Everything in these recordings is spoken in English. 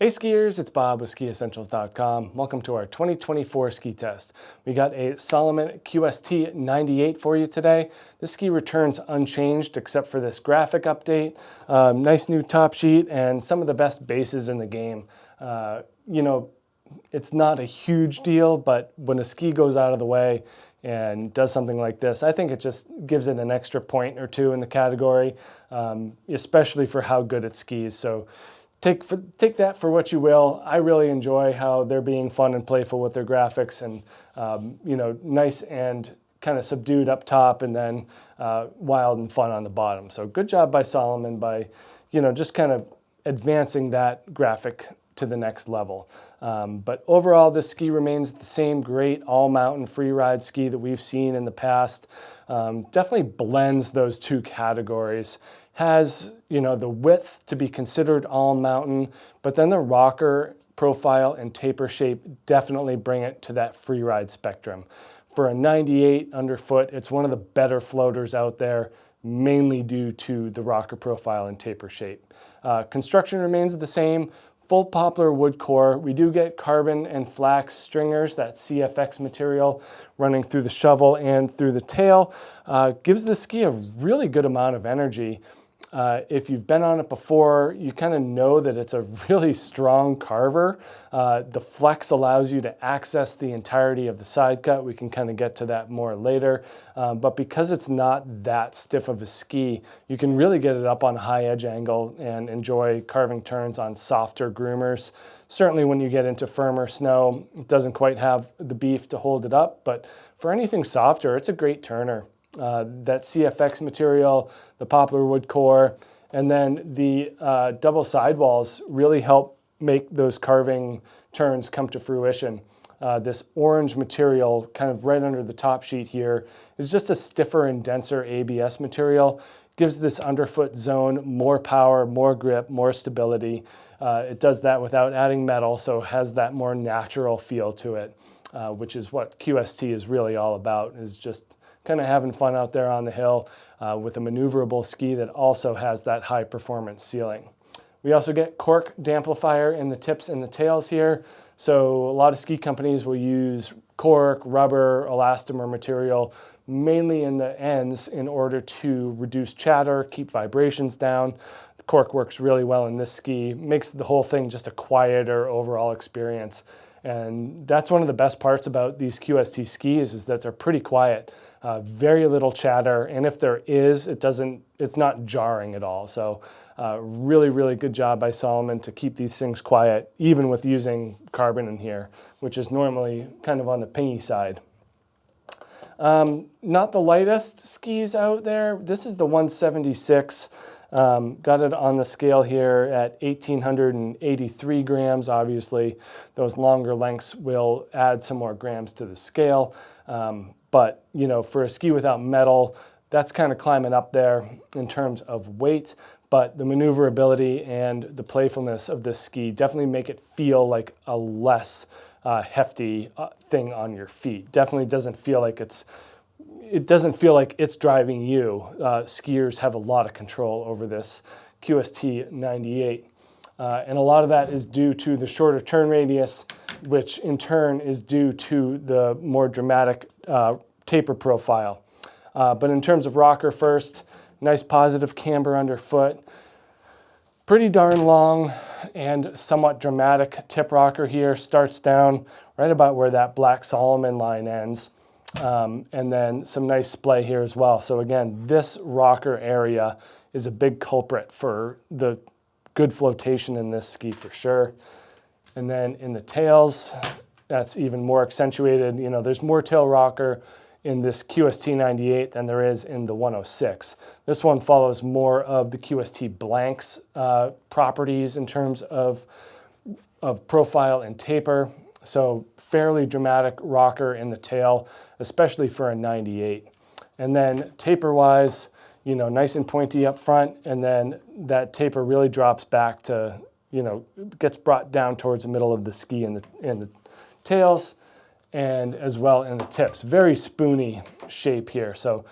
Hey skiers, it's Bob with SkiEssentials.com. Welcome to our 2024 ski test. We got a Salomon QST 98 for you today. This ski returns unchanged except for this graphic update. Nice new top sheet and some of the best bases in the game. It's not a huge deal, but when a ski goes out of the way and does something like this, I think it just gives it an extra point or two in the category, especially for how good it skis. So take that for what you will. I really enjoy how they're being fun and playful with their graphics, and nice and kind of subdued up top, and then wild and fun on the bottom. So good job by Salomon by just kind of advancing that graphic to the next level. But overall, this ski remains the same great all-mountain freeride ski that we've seen in the past. Definitely blends those two categories. Has the width to be considered all-mountain, but then the rocker profile and taper shape definitely bring it to that freeride spectrum. For a 98 underfoot, it's one of the better floaters out there, mainly due to the rocker profile and taper shape. Construction remains the same. Full poplar wood core. We do get carbon and flax stringers, that CFX material, running through the shovel and through the tail. Gives the ski a really good amount of energy. If you've been on it before, you kind of know that it's a really strong carver. The flex allows you to access the entirety of the side cut. We can kind of get to that more later. But because it's not that stiff of a ski, you can really get it up on a high edge angle and enjoy carving turns on softer groomers. Certainly when you get into firmer snow, it doesn't quite have the beef to hold it up, but for anything softer, it's a great turner. That CFX material, the poplar wood core, and then the double sidewalls really help make those carving turns come to fruition. This orange material kind of right under the top sheet here is just a stiffer and denser ABS material. Gives this underfoot zone more power, more grip, more stability. It does that without adding metal, so has that more natural feel to it, which is what QST is really all about, is just kind of having fun out there on the hill with a maneuverable ski that also has that high performance ceiling. We also get cork damplifier in the tips and the tails here. So a lot of ski companies will use cork, rubber, elastomer material, mainly in the ends in order to reduce chatter, keep vibrations down. The cork works really well in this ski, makes the whole thing just a quieter overall experience. And that's one of the best parts about these QST skis, is that they're pretty quiet. Very little chatter, and if there is, it's not jarring at all. So really, really good job by Salomon to keep these things quiet, even with using carbon in here, which is normally kind of on the pingy side. Not the lightest skis out there. This is the 176. Got it on the scale here at 1,883 grams. Obviously, those longer lengths will add some more grams to the scale. But for a ski without metal, that's kind of climbing up there in terms of weight. But the maneuverability and the playfulness of this ski definitely make it feel like a less hefty thing on your feet. Definitely doesn't feel like it's driving you. Skiers have a lot of control over this QST 98. And a lot of that is due to the shorter turn radius, which in turn is due to the more dramatic taper profile. But in terms of rocker first, nice positive camber underfoot, pretty darn long and somewhat dramatic tip rocker here. Starts down right about where that black Salomon line ends. And then some nice splay here as well. So again, this rocker area is a big culprit for the good flotation in this ski for sure. And then in the tails, that's even more accentuated. There's more tail rocker in this QST 98 than there is in the 106. This one follows more of the QST blanks properties in terms of profile and taper. So fairly dramatic rocker in the tail, especially for a 98. And then taper-wise, nice and pointy up front, and then that taper really drops back to, gets brought down towards the middle of the ski in the tails, and as well in the tips. Very spoony shape here. So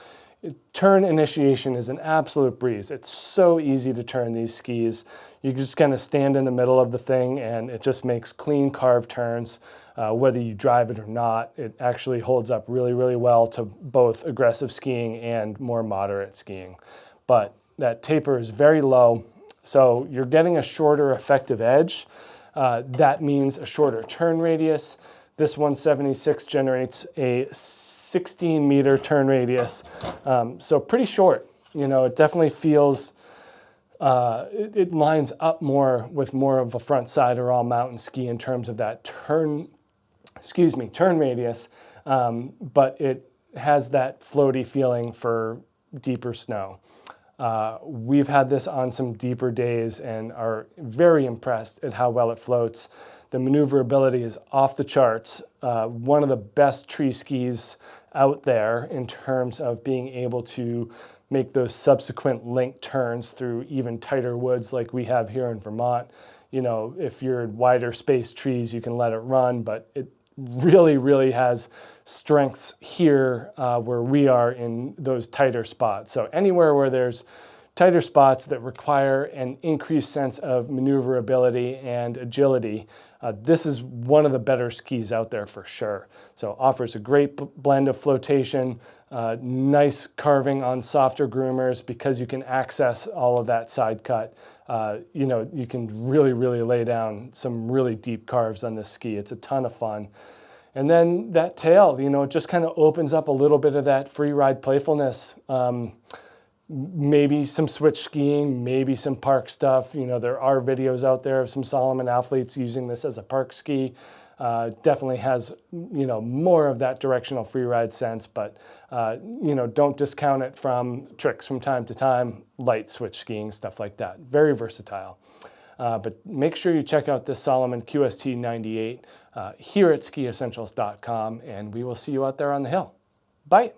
turn initiation is an absolute breeze. It's so easy to turn these skis. You just kind of stand in the middle of the thing and it just makes clean carved turns. Whether you drive it or not, it actually holds up really, really well to both aggressive skiing and more moderate skiing. But that taper is very low, so you're getting a shorter effective edge. That means a shorter turn radius. This 176 generates a 16-meter turn radius, so pretty short. You know, it definitely feels, it lines up more with more of a front side or all mountain ski in terms of that turn radius, but it has that floaty feeling for deeper snow. We've had this on some deeper days and are very impressed at how well it floats. The maneuverability is off the charts. One of the best tree skis out there in terms of being able to make those subsequent link turns through even tighter woods like we have here in Vermont. You know, if you're in wider spaced trees, you can let it run, but it really, really has strengths here where we are in those tighter spots. So anywhere where there's tighter spots that require an increased sense of maneuverability and agility, this is one of the better skis out there for sure. So offers a great blend of flotation, nice carving on softer groomers because you can access all of that side cut. You know, you can really, really lay down some really deep carves on this ski. It's a ton of fun. And then that tail, you know, it just kind of opens up a little bit of that free ride playfulness. Maybe some switch skiing, maybe some park stuff. You know, there are videos out there of some Salomon athletes using this as a park ski. Definitely has, you know, more of that directional free ride sense, but, you know, don't discount it from tricks from time to time, light switch skiing, stuff like that. Very versatile. But make sure you check out this Salomon QST 98 here at skiessentials.com, and we will see you out there on the hill. Bye.